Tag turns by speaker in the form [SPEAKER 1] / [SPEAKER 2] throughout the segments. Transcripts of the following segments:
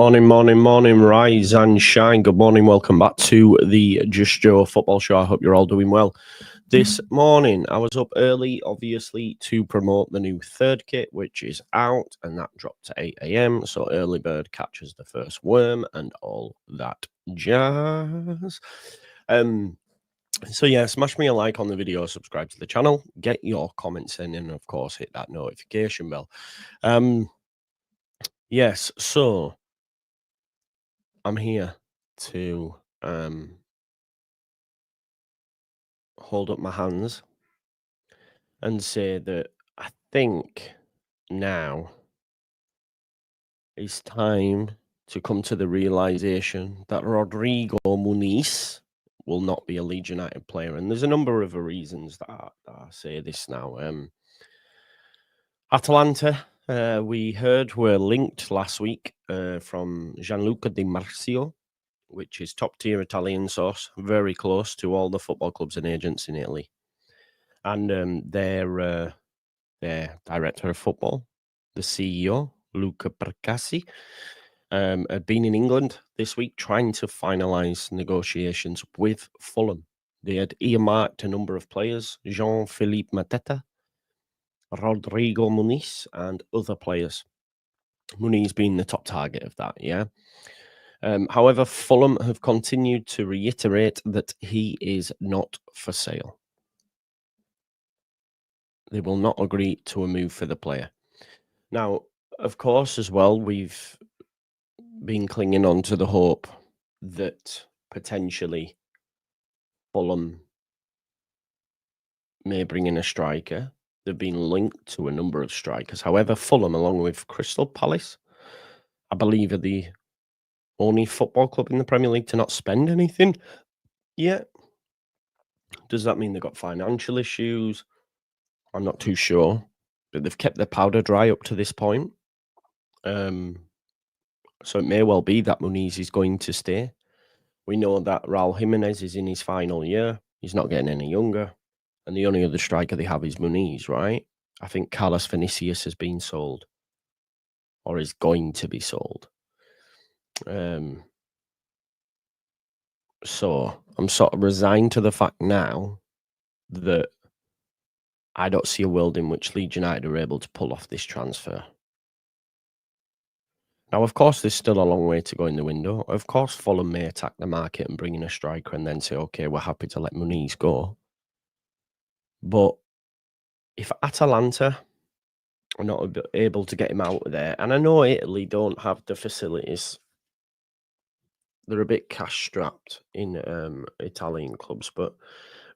[SPEAKER 1] Morning, rise and shine. Good morning, welcome back to the Just Joe Football Show. I hope you're all doing well. This morning, I was up early, obviously, to promote the new third kit, which is out, and that dropped to 8 a.m. So early bird catches the first worm and all that jazz. So yeah, smash me a like on the video, subscribe to the channel, get your comments in, and of course, hit that notification bell. Yes, so I'm here to hold up my hands and say that I think now it's time to come to the realization that Rodrigo Muniz will not be a Leeds United player. And there's a number of reasons that I say this now. Atalanta, we heard, were linked last week from Gianluca Di Marzio, which is top-tier Italian source, very close to all the football clubs and agents in Italy. And their director of football, the CEO, Luca Percassi, had been in England this week trying to finalise negotiations with Fulham. They had earmarked a number of players, Jean-Philippe Mateta, Rodrigo Muniz, and other players. Muniz being the top target of that, yeah. However, Fulham have continued to reiterate that he is not for sale. They will not agree to a move for the player. Now, of course, as well, we've been clinging on to the hope that potentially Fulham may bring in a striker. They've been linked to a number of strikers. However, Fulham, along with Crystal Palace, I believe, are the only football club in the Premier League to not spend anything yet. Does that mean they've got financial issues? I'm not too sure, but they've kept their powder dry up to this point. So it may well be that Muniz is going to stay. We know that Raul Jimenez is in his final year. He's not getting any younger. And the only other striker they have is Muniz, right? I think Carlos Vinicius has been sold or is going to be sold. So I'm sort of resigned to the fact now that I don't see a world in which Leeds United are able to pull off this transfer. Now, of course, there's still a long way to go in the window. Of course, Fulham may attack the market and bring in a striker and then say, okay, we're happy to let Muniz go. But if Atalanta are not able to get him out of there, and I know Italy don't have the facilities, they're a bit cash-strapped in Italian clubs, but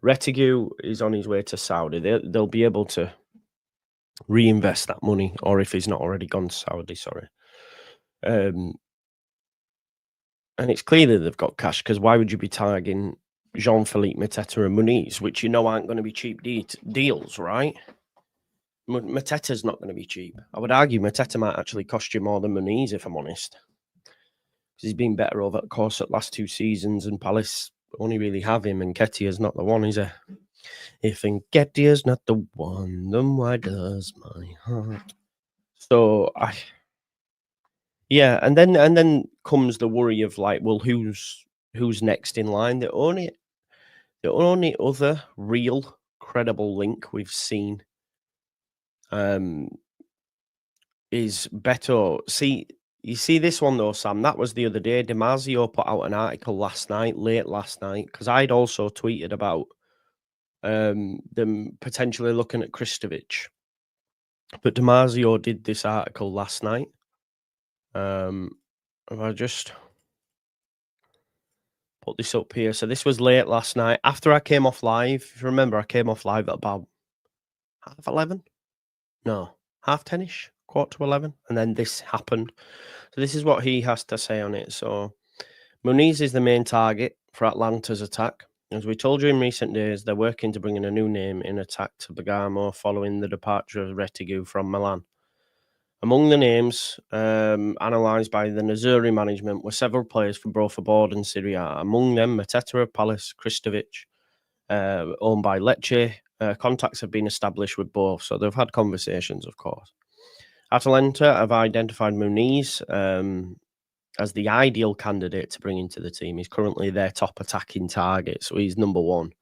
[SPEAKER 1] Rodrigo is on his way to Saudi. They'll be able to reinvest that money, or if he's not already gone to Saudi, sorry. And it's clear that they've got cash, because why would you be tagging Jean-Philippe Mateta and Muniz, which you know aren't going to be cheap deals, right? Mateta's not going to be cheap. I would argue Mateta might actually cost you more than Muniz, if I'm honest. Because he's been better over the course of the last 2 seasons, and Palace only really have him, and Nketiah's not the one, is he? If Nketiah's not the one, then why does my heart? So yeah, and then comes the worry of like, well, who's next in line? The only other real credible link we've seen is Beto. You see this one though, Sam? That was the other day. Di Marzio put out an article late last night, because I'd also tweeted about them potentially looking at Kristovic. But Di Marzio did this article last night. If I just put this up here. So this was late last night. After I came off live, if you remember, I came off live at about 11:30? No, 10:30ish, 11:15. And then this happened. So this is what he has to say on it. So Muniz is the main target for Atlanta's attack. As we told you in recent days, they're working to bring in a new name in attack to Bergamo following the departure of Rodrigo from Milan. Among the names analysed by the Nerazzurri management were several players from both abroad and Serie A. Among them, Mateta of Palace, Kristovic, owned by Lecce. Contacts have been established with both, so they've had conversations, of course. Atalanta have identified Muniz as the ideal candidate to bring into the team. He's currently their top attacking target, so he's number one.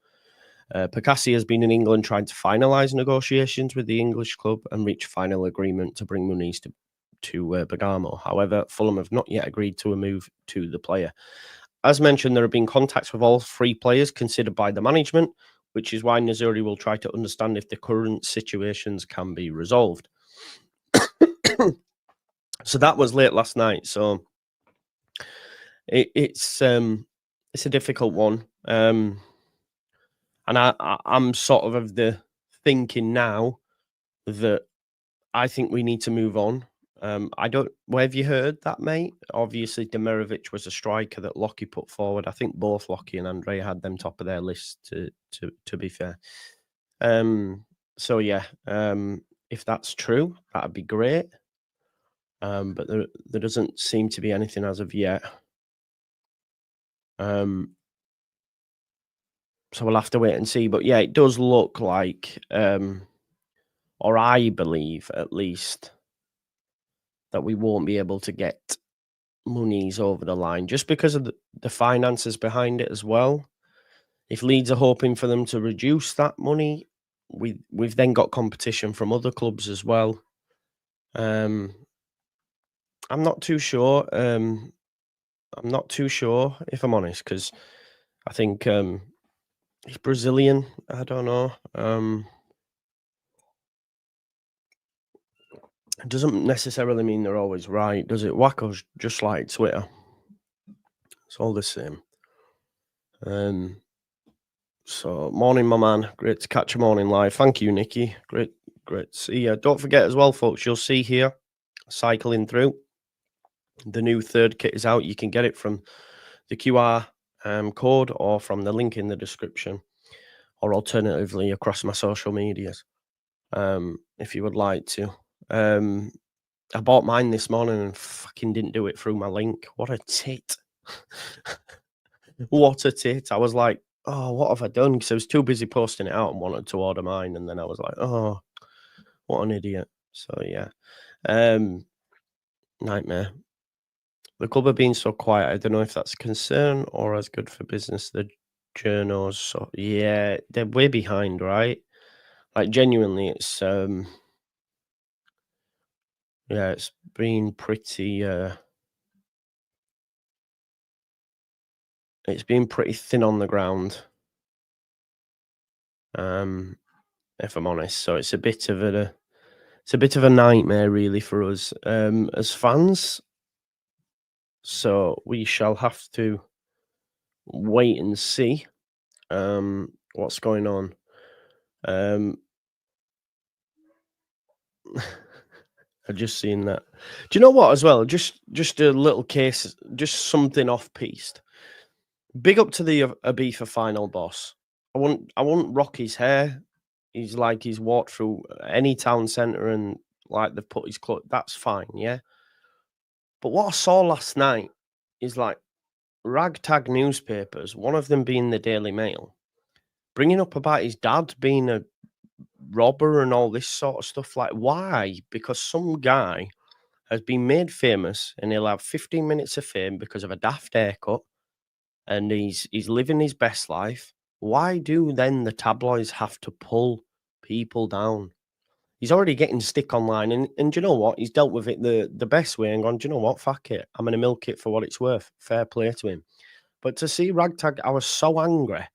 [SPEAKER 1] Percassi has been in England trying to finalise negotiations with the English club and reach final agreement to bring Muniz to Bergamo. However, Fulham have not yet agreed to a move to the player. As mentioned, there have been contacts with all three players considered by the management, which is why Nazuri will try to understand if the current situations can be resolved. So that was late last night. So it's a difficult one. And I'm sort of the thinking now that I think we need to move on. I don't. Where have you heard that, mate? Obviously, Demirovic was a striker that Lockie put forward. I think both Lockie and Andre had them top of their list. To be fair, so yeah, if that's true, that'd be great. But there doesn't seem to be anything as of yet. So we'll have to wait and see. But yeah, it does look like, or I believe at least, that we won't be able to get Muniz over the line just because of the finances behind it as well. If Leeds are hoping for them to reduce that money, we've then got competition from other clubs as well. I'm not too sure. I'm not too sure, if I'm honest, because I think he's Brazilian. I don't know. It doesn't necessarily mean they're always right, does it? Wacko's just like Twitter. It's all the same. So, morning, my man. Great to catch a morning live. Thank you, Nikki. Great to see you. Don't forget as well, folks, you'll see here, cycling through, the new third kit is out. You can get it from the QR code or from the link in the description, or alternatively across my social medias, if you would like to. I bought mine this morning and fucking didn't do it through my link. What a tit. What a tit. I was like, oh, what have I done? Because I was too busy posting it out and wanted to order mine. And then I was like, oh, what an idiot. So, yeah. Nightmare. The club are being so quiet. I don't know if that's a concern or as good for business. The journos. So, yeah, they're way behind, right? Like, genuinely, it's... yeah, it's been pretty... it's been pretty thin on the ground, if I'm honest. So it's a bit of a nightmare, really, for us as fans. So we shall have to wait and see what's going on. I've just seen that. Do you know what? As well, just a little case, just something off-piste. Big up to the Ibiza final boss. I won't rock his hair. He's like he's walked through any town centre and like they've put his clothes. That's fine, yeah. But what I saw last night is like ragtag newspapers, one of them being the Daily Mail, bringing up about his dad being a robber and all this sort of stuff. Like, why? Because some guy has been made famous and he'll have 15 minutes of fame because of a daft haircut and he's living his best life. Why do then the tabloids have to pull people down? He's already getting stick online, and do you know what? He's dealt with it the best way and gone, do you know what? Fuck it. I'm going to milk it for what it's worth. Fair play to him. But to see Ragtag, I was so angry. I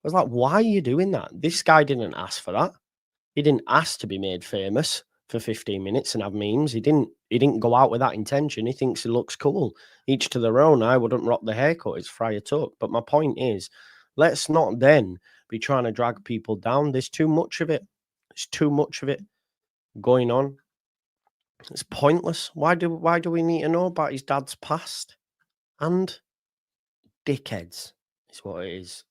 [SPEAKER 1] was like, why are you doing that? This guy didn't ask for that. He didn't ask to be made famous for 15 minutes and have memes. He didn't go out with that intention. He thinks he looks cool. Each to their own. I wouldn't rock the haircut. It's Friar Tuck. But my point is, let's not then be trying to drag people down. There's too much of it. There's too much of it going on. It's pointless. Why do we need to know about his dad's past? And dickheads is what it is.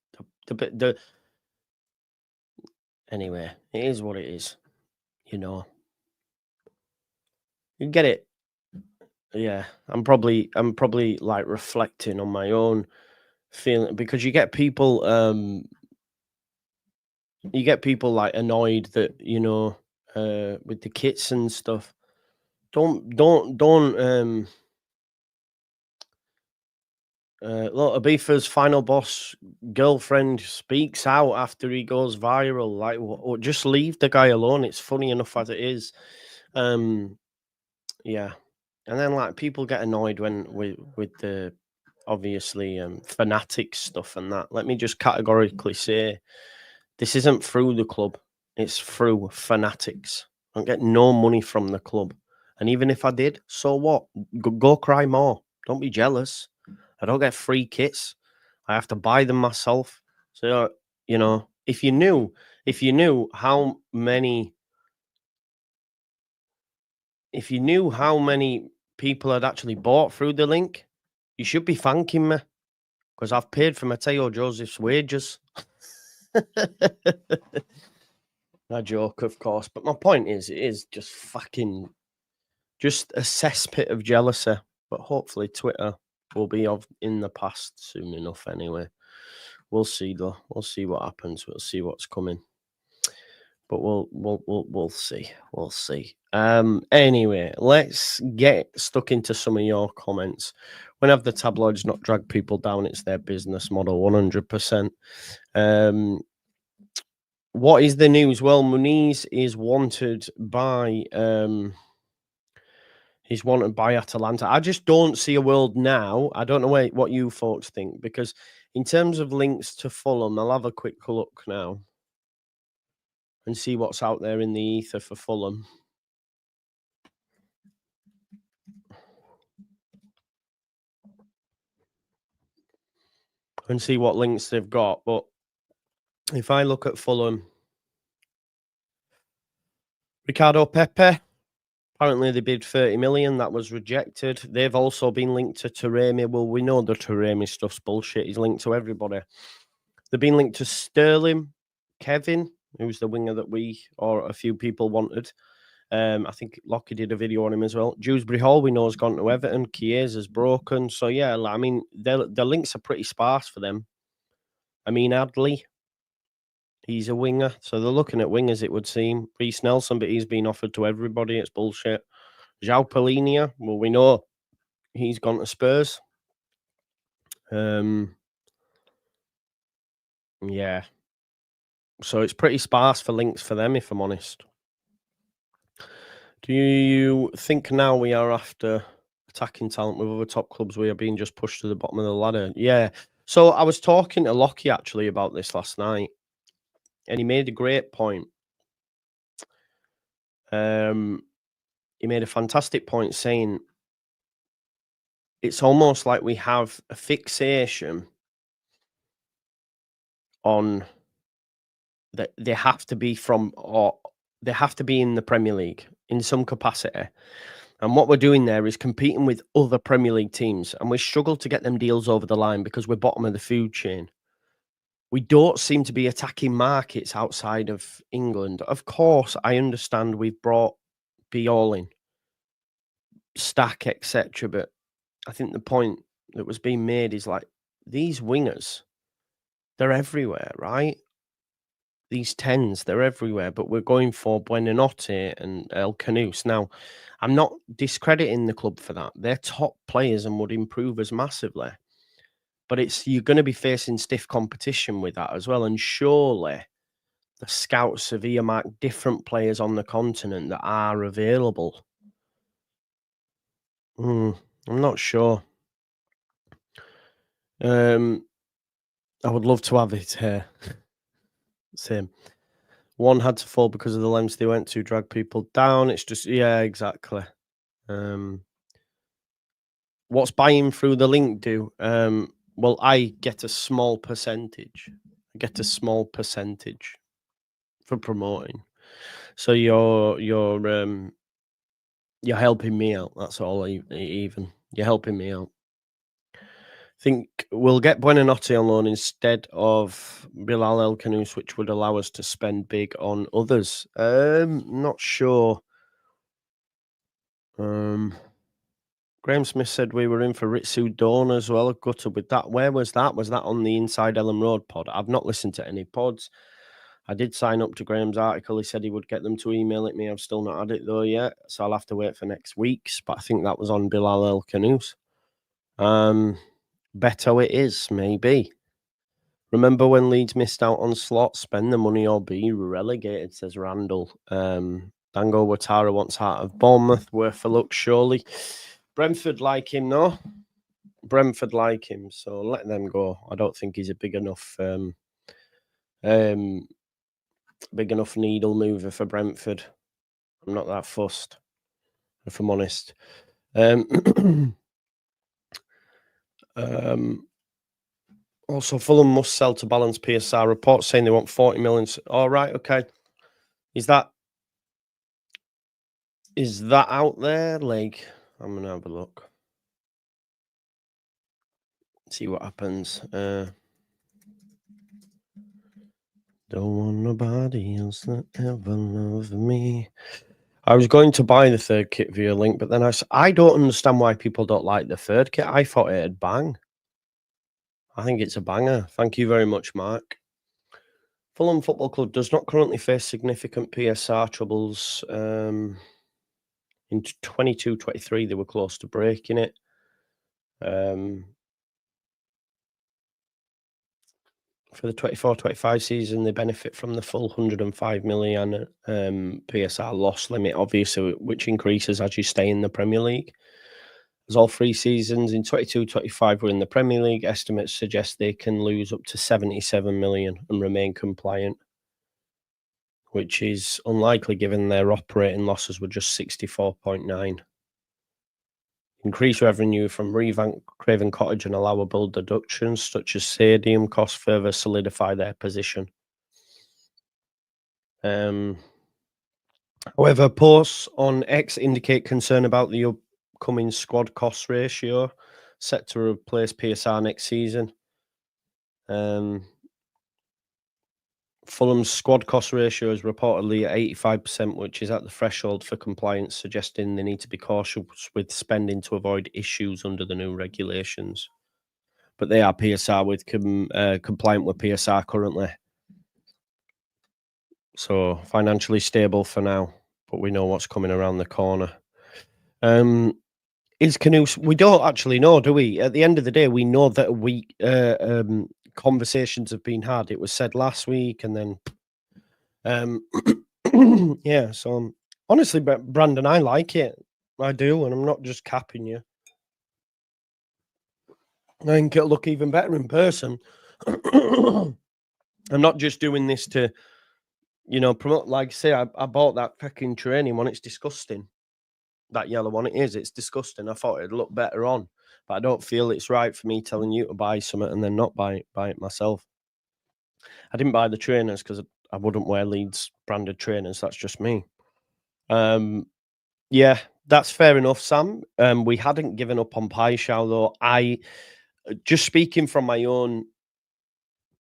[SPEAKER 1] Anyway, it is what it is. You know. You get it. Yeah, I'm probably like reflecting on my own feeling because you get people like annoyed that, you know, with the kits and stuff. Don't Look, Ibiza's final boss girlfriend speaks out after he goes viral. Like, just leave the guy alone. It's funny enough as it is. Yeah, and then like people get annoyed when with the obviously fanatic stuff and that. Let me just categorically say this isn't through the club. It's through fanatics. I don't get no money from the club, and even if I did, so what? Go cry more. Don't be jealous. I don't get free kits. I have to buy them myself. So, you know, if you knew how many people had actually bought through the link, you should be thanking me because I've paid for Matteo Joseph's wages. A joke, of course, but my point is, it is just fucking just a cesspit of jealousy. But hopefully, Twitter will be in the past soon enough. Anyway, we'll see though. We'll see what happens. We'll see what's coming. But we'll see. We'll see. Anyway, let's get stuck into some of your comments. When have the tabloids not dragged people down? It's their business model, 100%. What is the news? Well, Muniz is wanted by he's wanted by Atalanta. I just don't see a world now. I don't know what you folks think, because in terms of links to Fulham, I'll have a quick look now and see what's out there in the ether for Fulham. And see what links they've got. But if I look at Fulham, Ricardo Pepe, apparently they bid 30 million. That was rejected. They've also been linked to Taremi. Well, we know the Taremi stuff's bullshit. He's linked to everybody. They've been linked to Sterling, Kevin, who's the winger that we or a few people wanted. I think Lockie did a video on him as well. Dewsbury Hall, we know, has gone to Everton. Chiesa's broken. So, yeah, I mean, the links are pretty sparse for them. I mean, Adley, he's a winger. So they're looking at wingers, it would seem. Reece Nelson, but he's been offered to everybody. It's bullshit. João Palhinha, well, we know he's gone to Spurs. Yeah. So it's pretty sparse for links for them, if I'm honest. Do you think now we are after attacking talent with other top clubs? We are being just pushed to the bottom of the ladder. Yeah. So I was talking to Lockie actually about this last night, and he made a great point. He made a fantastic point saying it's almost like we have a fixation on that they have to be from, or they have to be in the Premier League in some capacity. And what we're doing there is competing with other Premier League teams, and we struggle to get them deals over the line because we're bottom of the food chain. We don't seem to be attacking markets outside of England. Of course, I understand we've brought Biol in, Stack, etc. But I think the point that was being made is like these wingers, they're everywhere, right? These 10s, they're everywhere, but we're going for Buonanotte and El Canus. Now, I'm not discrediting the club for that. They're top players and would improve us massively. But you're going to be facing stiff competition with that as well. And surely the scouts have earmarked different players on the continent that are available. I'm not sure. I would love to have it here. Same. One had to fall because of the lengths they went to drag people down. It's just, yeah, exactly. What's buying through the link do? Well, I get a small percentage. I get a small percentage for promoting. So you're helping me out. That's all. Even you're helping me out. Think we'll get Buonanotte on loan instead of Bilal El Canus, which would allow us to spend big on others. Not sure. Graham Smith said we were in for Ritsu Dawn as well. Gutted with that. Where was that? Was that on the Inside Ellen Road pod? I've not listened to any pods. I did sign up to Graham's article. He said he would get them to email it me. I've still not had it though yet, so I'll have to wait for next week's. But I think that was on Bilal El Canus. Beto it is, maybe. Remember when Leeds missed out on slots? Spend the money or be relegated, says Randall. Dango Watara wants Heart of Bournemouth. Worth a look, surely. Brentford like him, no? Brentford like him, so let them go. I don't think he's a big enough needle mover for Brentford. I'm not that fussed, if I'm honest. Also, Fulham must sell to balance PSR. Reports saying they want 40 million. All right, okay. Is that out there? Like, I'm gonna have a look. See what happens. Don't want nobody else that ever loved me. I was going to buy the third kit via link, but then I don't understand why people don't like the third kit. I thought it'd bang. I think it's a banger. Thank you very much, Mark. Fulham Football Club does not currently face significant PSR troubles. In 22-23, they were close to breaking it. For the 24-25 season, they benefit from the full 105 million PSR loss limit, obviously, which increases as you stay in the Premier League. As all 3 seasons in 22-25 were in the Premier League, estimates suggest they can lose up to 77 million and remain compliant, which is unlikely given their operating losses were just 64.9. Increased revenue from revamped Craven Cottage and allowable deductions such as stadium costs further solidify their position. However, posts on X indicate concern about the upcoming squad cost ratio set to replace PSR next season. Fulham's squad cost ratio is reportedly at 85%, which is at the threshold for compliance, suggesting they need to be cautious with spending to avoid issues under the new regulations. But they are PSR with compliant with PSR currently. So financially stable for now, but we know what's coming around the corner. Is Canoes? We don't actually know, do we? At the end of the day, we know that conversations have been had. It was said last week, and then yeah. So honestly, Brandon, I like it. I do, and I'm not just capping you. I think it'll look even better in person. I'm not just doing this to, promote. Like I say, I bought that fucking training one. It's disgusting. That yellow one, it's disgusting. I thought it'd look better on, but I don't feel it's right for me telling you to buy something and then not buy it myself. I didn't buy the trainers because I wouldn't wear Leeds branded trainers. That's just me. Yeah, that's fair enough, Sam. We hadn't given up on Pie Show though. I just speaking from my own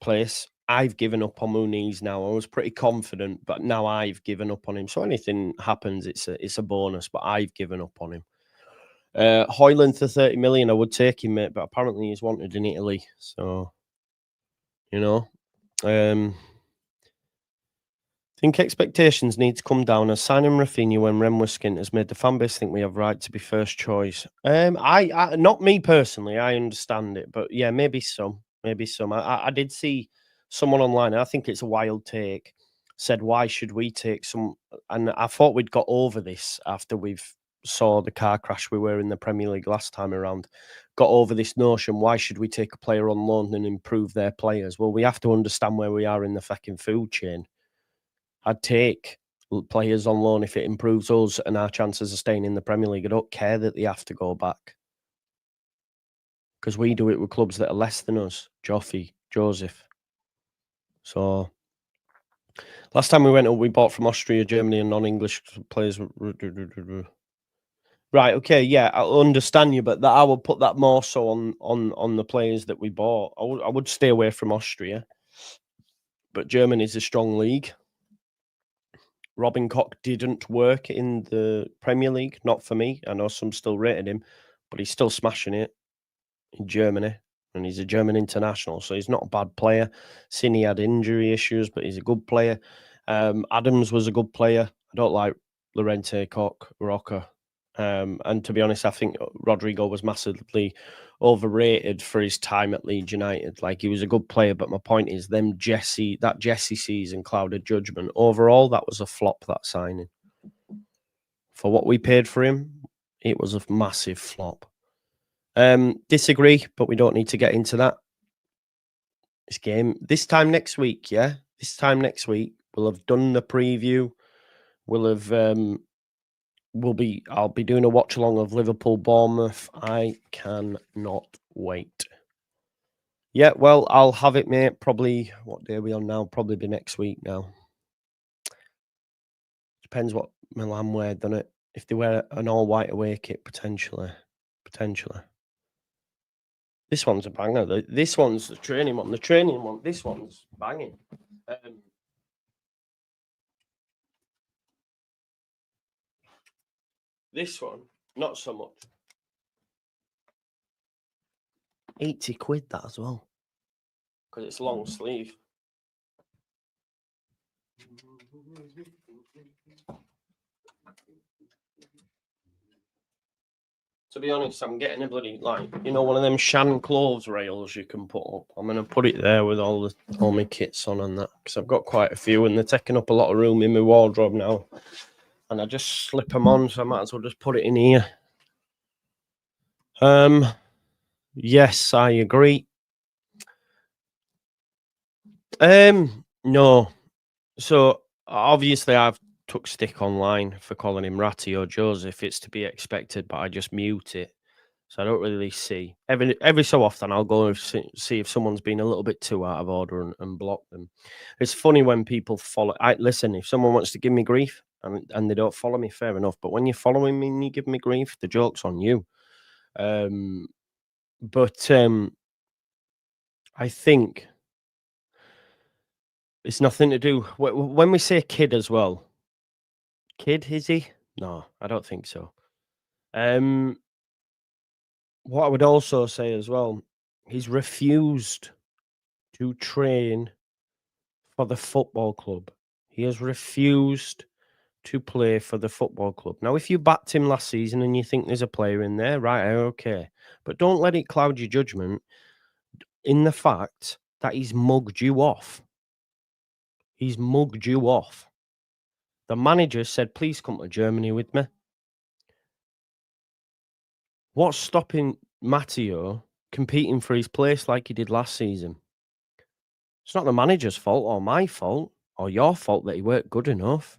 [SPEAKER 1] place, I've given up on Muniz now. I was pretty confident, but now I've given up on him. So anything happens, it's a bonus, but I've given up on him. Hoyland for 30 million, I would take him, mate, but apparently he's wanted in Italy. So, I think expectations need to come down as signing Rafinha when Ren was skint has made the fan base think we have right to be first choice. I not me personally, I understand it, but yeah, maybe some. I did see someone online, I think it's a wild take, said, why should we take some? And I thought we'd got over this after we've saw the car crash we were in the Premier League last time around. Got over this notion, why should we take a player on loan and improve their players? Well, we have to understand where we are in the fucking food chain. I'd take players on loan if it improves us and our chances of staying in the Premier League. I don't care that they have to go back, because we do it with clubs that are less than us. Joseph. So last time we went up, we bought from Austria, Germany, and non-English players. Right, okay, yeah, I understand you, but I would put that more so on the players that we bought. I would stay away from Austria, but Germany's a strong league. Robin Koch didn't work in the Premier League, not for me. I know some still rated him, but he's still smashing it in Germany, and he's a German international, so he's not a bad player. Cine had injury issues, but he's a good player. Adams was a good player. I don't like Lorente Koch, Roca. And to be honest, I think Rodrigo was massively overrated for his time at Leeds United. Like, he was a good player, but my point is, that Jesse season clouded judgment. Overall, that was a flop, that signing. For what we paid for him, it was a massive flop. Disagree, but we don't need to get into that. This game, this time next week, we'll have done the preview. I'll be doing a watch along of Liverpool Bournemouth. I cannot wait. Yeah, well, I'll have it, mate. Probably, what day are we on now? Probably be next week now. Depends what Milan wear, doesn't it? If they wear an all-white away kit, potentially. This one's a banger. This one's the training one. This one's banging. This one, not so much. 80 quid, that as well. Because it's long sleeve. To be honest, I'm getting a bloody, one of them Shan clothes rails you can put up. I'm going to put it there with all my kits on and that, because I've got quite a few and they're taking up a lot of room in my wardrobe now. And I just slip them on, so I might as well just put it in here. Yes, I agree. No. So, obviously, I've took stick online for calling him Matteo Joseph. It's to be expected, but I just mute it. So I don't really see. Every so often, I'll go and see if someone's been a little bit too out of order and block them. It's funny when people follow. Listen, if someone wants to give me grief and they don't follow me, fair enough. But when you're following me and you give me grief, the joke's on you. But I think it's nothing to do. When we say kid as well, kid, is he? No, I don't think so. What I would also say as well, he's refused to train for the football club. He has refused to play for the football club. Now, if you backed him last season and you think there's a player in there, right, okay. But don't let it cloud your judgment in the fact that he's mugged you off. He's mugged you off. The manager said, please come to Germany with me. What's stopping Matteo competing for his place like he did last season? It's not the manager's fault or my fault or your fault that he weren't good enough.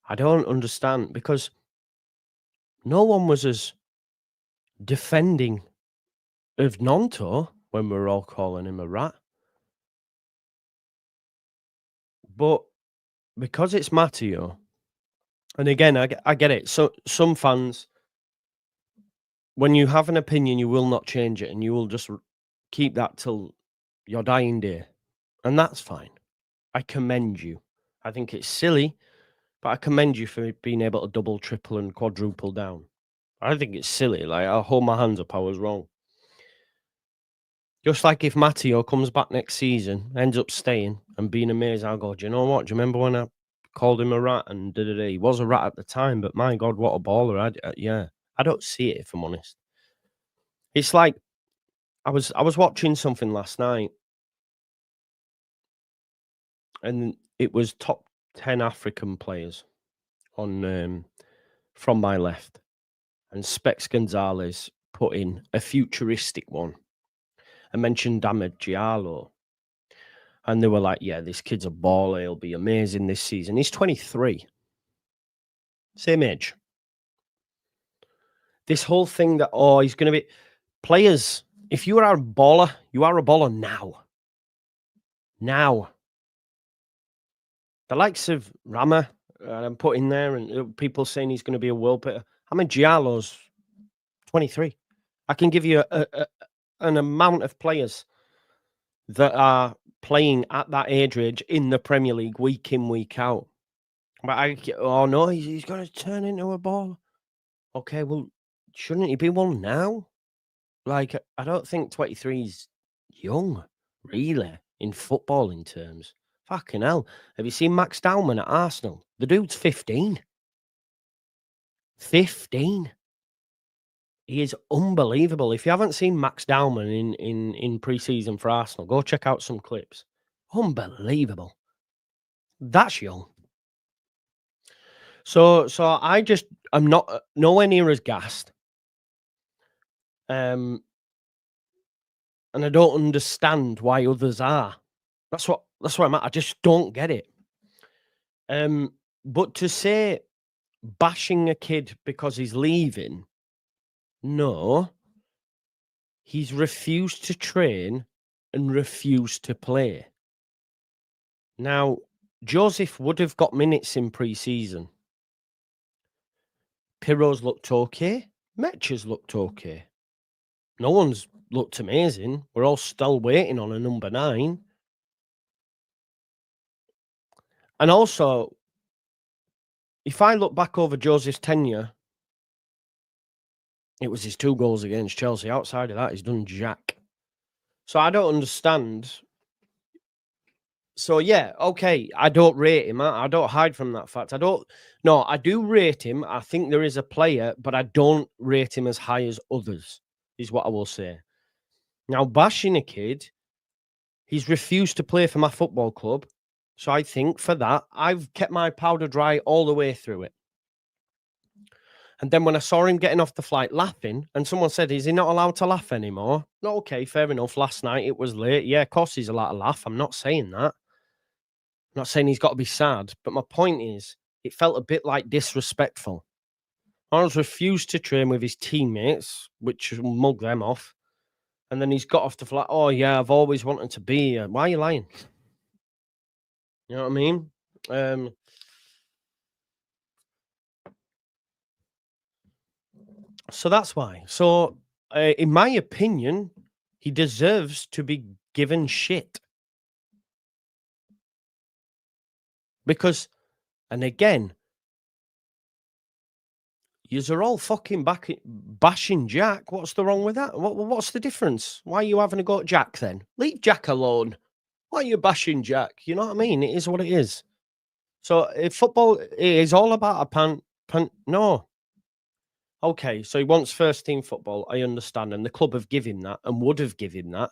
[SPEAKER 1] I don't understand, because no one was as defending of Nonto when we were all calling him a rat. But because it's Matteo, and again, I get it. So some fans, when you have an opinion, you will not change it and you will just keep that till your dying day. And that's fine. I commend you. I think it's silly, but I commend you for being able to double, triple, and quadruple down. I think it's silly. Like, I'll hold my hands up. I was wrong. Just like if Matteo comes back next season, ends up staying and being amazing, I'll go, do you know what? Do you remember when I called him a rat and He was a rat at the time, but my God, what a baller. Yeah. I don't see it, if I'm honest. It's like, I was watching something last night and it was top 10 African players on from my left. And Specs Gonzalez put in a futuristic one and mentioned Ahmed Diallo. And they were like, yeah, this kid's a baller. He'll be amazing this season. He's 23. Same age. This whole thing that, he's going to be... Players, if you are a baller, you are a baller now. Now. The likes of Rama, I'm putting there, and people saying he's going to be a world beater. Ahmed Diallo's 23. I can give you an amount of players that are playing at that age range in the Premier League week in, week out. But no, he's going to turn into a baller. Okay, well, shouldn't he be one now? Like, I don't think 23 is young, really, in footballing terms. Fucking hell. Have you seen Max Dowman at Arsenal? The dude's 15. 15. He is unbelievable. If you haven't seen Max Dowman in pre-season for Arsenal, go check out some clips. Unbelievable. That's young. So I'm not nowhere near as gassed. And I don't understand why others are. That's what I'm at. I just don't get it. But to say bashing a kid because he's leaving, no. He's refused to train and refused to play. Now, Joseph would have got minutes in pre-season. Pirro's looked okay. Metcha's looked okay. No one's looked amazing. We're all still waiting on a number 9. And also, if I look back over Joseph's tenure, it was his 2 goals against Chelsea. Outside of that, he's done jack. So I don't understand. So, yeah, okay, I don't rate him. I don't hide from that fact. No, I do rate him. I think there is a player, but I don't rate him as high as others, is what I will say. Now, bashing a kid, he's refused to play for my football club. So I think for that, I've kept my powder dry all the way through it. And then when I saw him getting off the flight laughing, and someone said, is he not allowed to laugh anymore? No, okay, fair enough. Last night it was late. Yeah, of course he's allowed to laugh. I'm not saying that. I'm not saying he's got to be sad. But my point is, it felt a bit like disrespectful. Arnold's refused to train with his teammates, which will mug them off. And then he's got off the flight. Oh, yeah, I've always wanted to be here. Why are you lying? You know what I mean? So that's why. So, in my opinion, he deserves to be given shit. Because, and again, yous are all fucking bashing Jack. What's the wrong with that? What's the difference? Why are you having a go at Jack then? Leave Jack alone. Why are you bashing Jack? You know what I mean? It is what it is. So if football is all about a pan, no. Okay, so he wants first team football. I understand. And the club have given him that and would have given him that.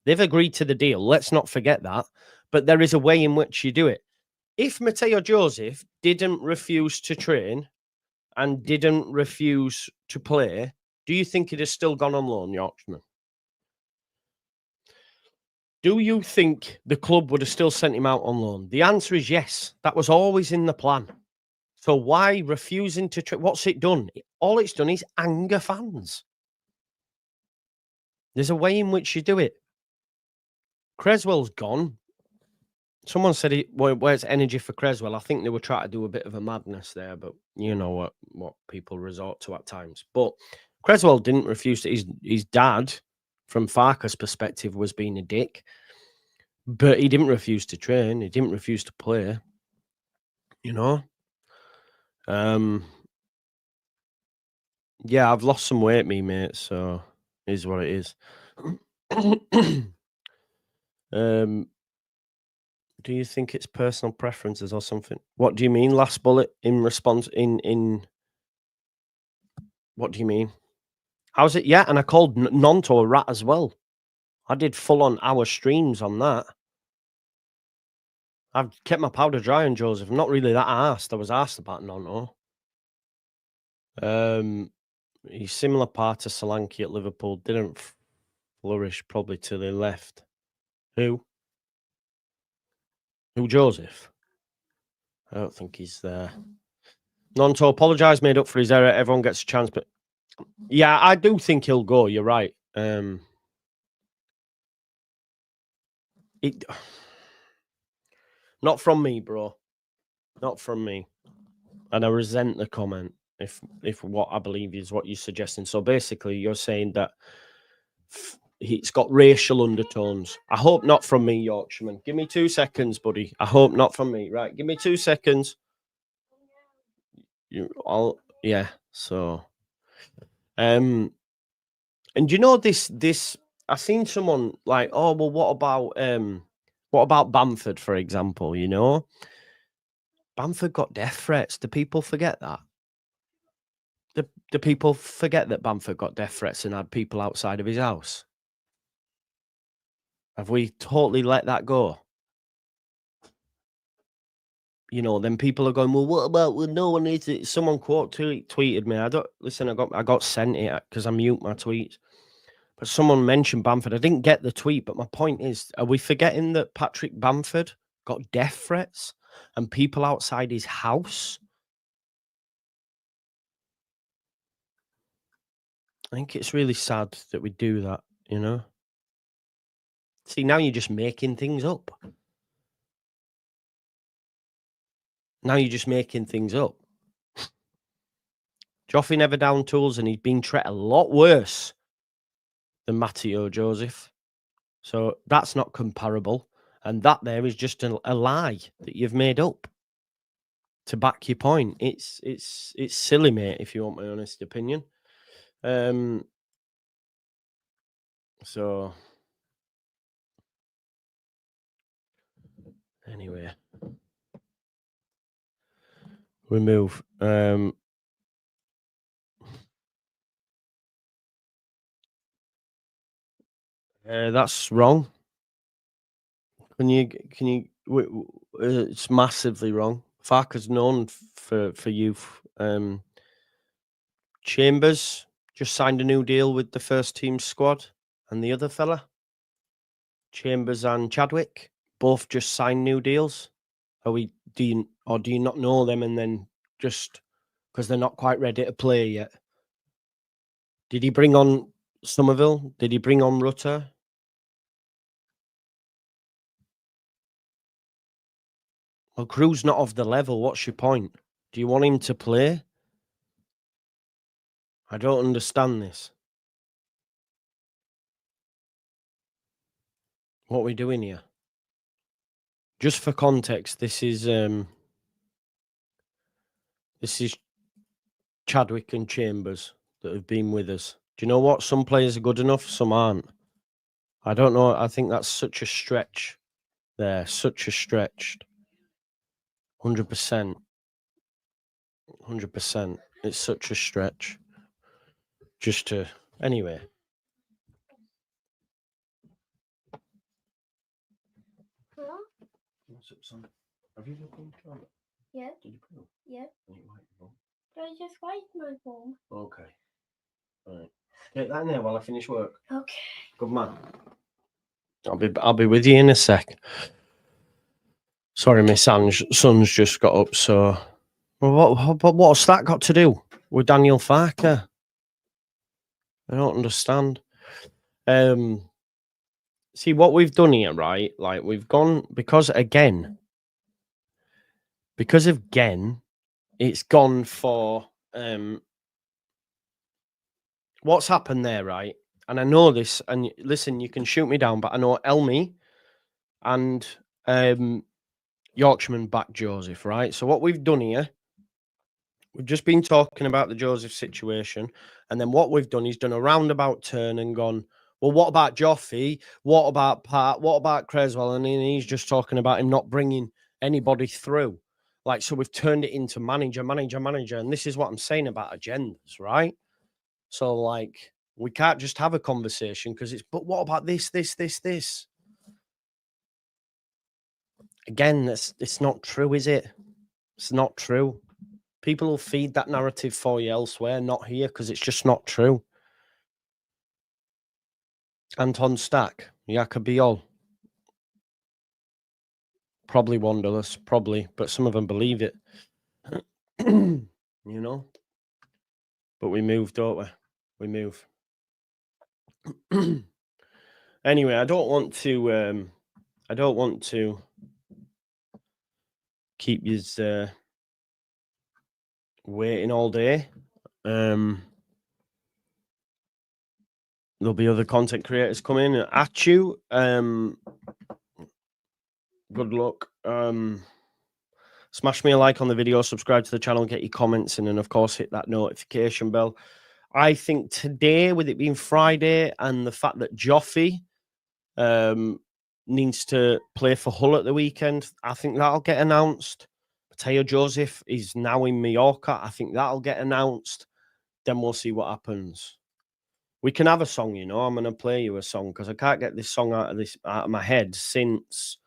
[SPEAKER 1] They've agreed to the deal. Let's not forget that. But there is a way in which you do it. If Matteo Joseph didn't refuse to train and didn't refuse to play, do you think he'd have still gone on loan, Yorkshireman? Do you think the club would have still sent him out on loan? The answer is yes. That was always in the plan. So why refusing to train? What's it done? All it's done is anger fans. There's a way in which you do it. Creswell's gone. Someone said, where's energy for Creswell? I think they were trying to do a bit of a madness there, but you know what people resort to at times. But Creswell didn't refuse to. His dad, from Farke's perspective, was being a dick. But he didn't refuse to train. He didn't refuse to play. You know? Yeah, I've lost some weight, me, mate, so it is what it is. Do you think it's personal preferences or something? What do you mean? Last bullet in response in what do you mean? How's it? Yeah, and I called Nonto a rat as well. I did full on hour streams on that. I've kept my powder dry on Joseph. I'm not really that arsed. I was asked about Nonto. He's similar part to Solanke at Liverpool. Didn't flourish probably till he left. Who, Joseph? I don't think he's there. Nonto apologised, made up for his error. Everyone gets a chance, but yeah, I do think he'll go. You're right. Not from me, bro. Not from me. And I resent the comment if what I believe is what you're suggesting. So basically, you're saying that it's got racial undertones. I hope not from me, Yorkshireman. Give me 2 seconds, buddy. I hope not from me. Right, give me 2 seconds. Yeah. So, and you know this. I seen someone like, oh well, what about Bamford, for example? You know, Bamford got death threats. Do people forget that? Do people forget that Bamford got death threats and had people outside of his house? Have we totally let that go? You know, then people are going, well, what about when no one needs it? Someone tweeted me. I got sent it because I mute my tweets. But someone mentioned Bamford. I didn't get the tweet, but my point is, are we forgetting that Patrick Bamford got death threats and people outside his house? I think it's really sad that we do that, you know? See, now you're just making things up. Now you're just making things up. Joffrey never down tools, and he's been treated a lot worse than Matteo Joseph. So that's not comparable. And that there is just a lie that you've made up to back your point. It's silly, mate, if you want my honest opinion. So anyway, we move. That's wrong. Can you? It's massively wrong. Farke's known for youth. Chambers just signed a new deal with the first team squad, and the other fella, Chambers and Chadwick, both just signed new deals. Do you not know them, and then just because they're not quite ready to play yet? Did he bring on Somerville? Did he bring on Rutter? Well, Crew's not of the level. What's your point? Do you want him to play? I don't understand this. What are we doing here? Just for context, this is Chadwick and Chambers that have been with us. Do you know what? Some players are good enough, some aren't. I don't know. I think that's such a stretch there. Such a stretch. 100%. 100%. It's such a stretch. Just to... Anyway.
[SPEAKER 2] Hello?
[SPEAKER 1] What's up, son? Have you looked into it?
[SPEAKER 2] Yeah.
[SPEAKER 1] Did you put it?
[SPEAKER 2] Yeah.
[SPEAKER 1] Did you wipe your phone?
[SPEAKER 2] I just wiped my phone.
[SPEAKER 1] Okay. All right. Get that in there while I finish work.
[SPEAKER 2] Okay.
[SPEAKER 1] Good man. I'll be with you in a sec. Sorry, my son's just got up. So, what's that got to do with Daniel Farke? I don't understand. See what we've done here, right? Like we've gone because of Gen, it's gone for what's happened there, right? And I know this, and listen, you can shoot me down, but I know Elmi and Yorkshireman back Joseph, right? So what we've done here, we've just been talking about the Joseph situation, and then what we've done is done a roundabout turn and gone, well, what about Joffrey? What about Pat? What about Creswell? And then he's just talking about him not bringing anybody through. Like, so we've turned it into manager. And this is what I'm saying about agendas, right? So, like, we can't just have a conversation because it's, but what about this? Again, it's not true, is it? It's not true. People will feed that narrative for you elsewhere, not here, because it's just not true. Anton Stack, Yacobiol. Probably Wanderless, probably, but some of them believe it. You know? But we move, don't we? We move. Anyway, I don't want to keep you waiting all day. There'll be other content creators coming at you. Good luck. Smash me a like on the video, subscribe to the channel, get your comments in, and of course hit that notification bell. I think today, with it being Friday and the fact that Joffrey needs to play for Hull at the weekend, I think that'll get announced. Matteo Joseph is now in Mallorca. I think that'll get announced. then we'll see what happens. We can have a song, you know. I'm gonna play you a song because I can't get this song out of my head since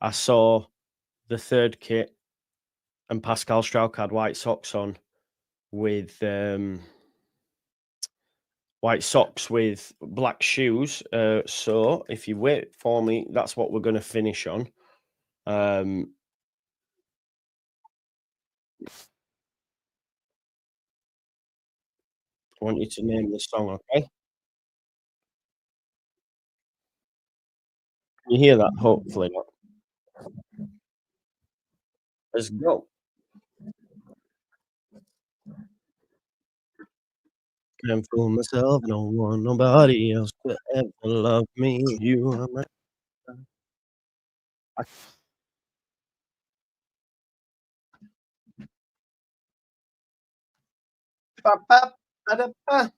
[SPEAKER 1] I saw the third kit and Pascal Struijk had white socks on with white socks with black shoes. So if you wait for me, that's what we're gonna finish on. I want you to name the song, okay? Can you hear that? Hopefully not. Let's go. Can't fool myself, don't want nobody else to ever love me. You are my I ba ba ba da ba.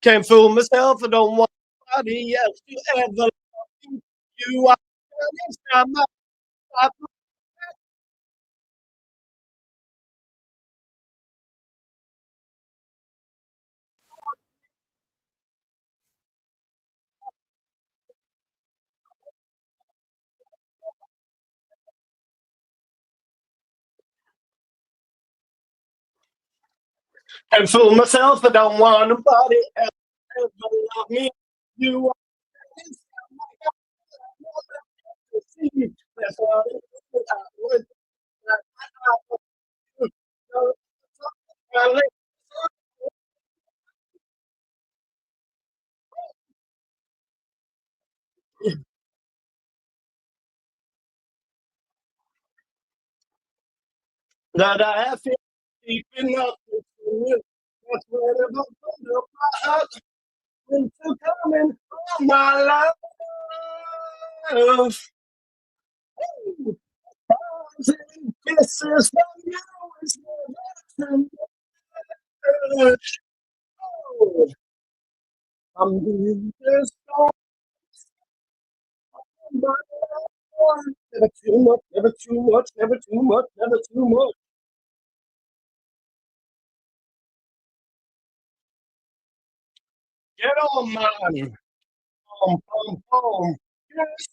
[SPEAKER 1] Can't fool myself, I don't want nobody else to ever love me. You are my Can't fool myself, I don't want nobody else to ever love me. You are that's all it is. I would that I have feel deep enough to you. That's where the thunder of my heart into coming from my life. Thousand kisses from you is never enough. Oh, I'm being just on my own. Never too much, never too much, never too much, never too much. Get on, man. Boom, boom, boom. Yes.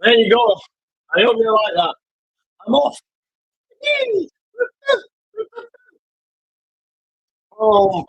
[SPEAKER 1] There you go. I hope you like that. I'm off. Oh,